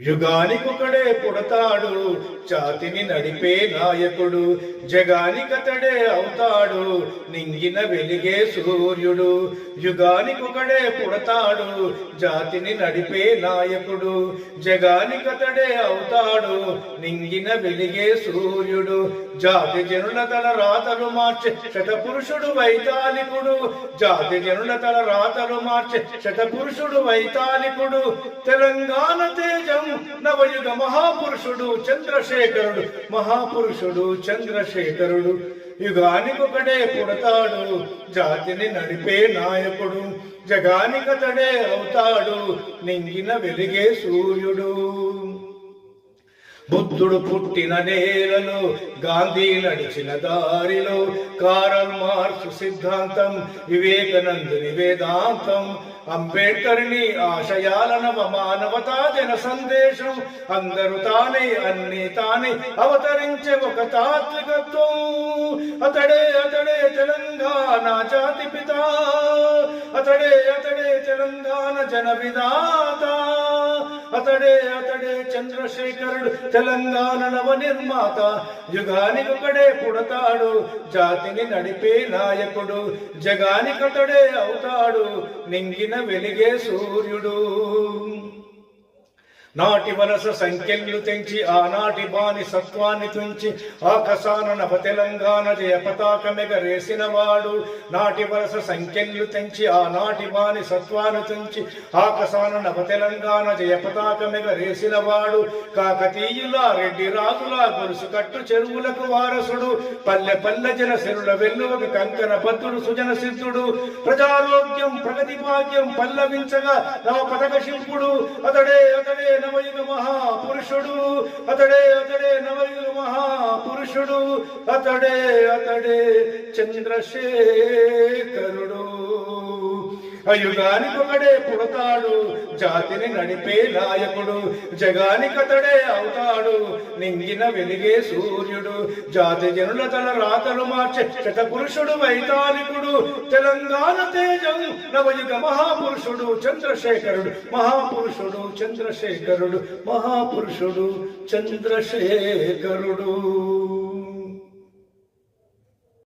యుగానికొకడే పుడతాడు, జాతిని నడిపే నాయకుడు. జగానికతడే అవుతాడు, నింగిన వెలిగే సూర్యుడు. యుగానికొకడే పుడతాడు, జాతిని నడిపే నాయకుడు. జగానికతడే అవుతాడు, నింగిన వెలిగే సూర్యుడు. జాతి జనుల తల రాతలు మార్చే శతపురుషుడు వైతాళికుడు. జాతి జనుల తల రాతలు మార్చే శతపురుషుడు వైతాళికుడు. తెలంగాణ తేజం నవయుగ మహాపురుషుడు చంద్రశేఖరుడు. మహాపురుషుడు చంద్రశేఖరుడు. యుగానికొకడే పుడతాడు, జాతిని నడిపే నాయకుడు. జగానికతడే అవుతాడు, నింగిన వెలిగే సూర్యుడు. బుద్ధుడు పుట్టిన నేలలో, గాంధీ నడిచిన దారిలో, కారల్ మార్క్స్ సిద్ధాంతం, వివేకానందుని వేదాంతం, అంబేద్కర్ని ఆశయాల నవమానవతా జన సందేశం. అందరూ తానే అన్ని తానే అవతరించే ఒక తాత్వికత్వం. అతడే అతడే తెలంగాణ జాతి పిత. అతడే అతడే తెలంగాణ జన విధాత. అతడే అతడే చంద్రశేఖరుడు తెలంగాణ నవ నిర్మాత. యుగానికొకడే పుడతాడు, జాతిని నడిపే నాయకుడు. జగానికతడే అవుతాడు, నింగిన వెలిగే సూర్యుడు. నాటి వలస సంఖ్యలు తెంచి ఆనాటి బాని సత్వాన్ని తుంచి ఆకాశాన నవ తెలంగాణ జయ పతాకమెగరేసిన వాడు. నాటి వలస సంఖ్యలు తెంచి ఆనాటి బాని సత్వాన్ని తుంచి ఆకాశాన నవ తెలంగాణ జయ పతాకమెగరేసిన వాడు. కాకతీయుల రెడ్డి రాజుల గొలుసు కట్టు చెరువులకు వారసుడు. పల్లె పల్లె జన సిరుల వెల్లువకు కంకణ బద్దుడు సుజన సిద్ధుడు. ప్రజారోగ్యం ప్రగతి భాగ్యం పల్లవించగా నవ పథక శిల్పుడు. అతడే అతడే నవయుగ మహాపురుషుడు. అతడే అతడే నవయుగ మహాపురుషుడు. అతడే అతడే చంద్రశేఖరుడు. యుగానికొకడే పుడతాడు, జాతిని నడిపే నాయకుడు. జగానికతడే అవుతాడు, నింగిన వెలిగే సూర్యుడు. జాతి జనుల తల రాతలు మార్చే శతపురుషుడు వైతాళికుడు. తెలంగాణ తేజం నవయుగ మహాపురుషుడు చంద్రశేఖరుడు. మహాపురుషుడు చంద్రశేఖరుడు. మహాపురుషుడు చంద్రశేఖరుడు.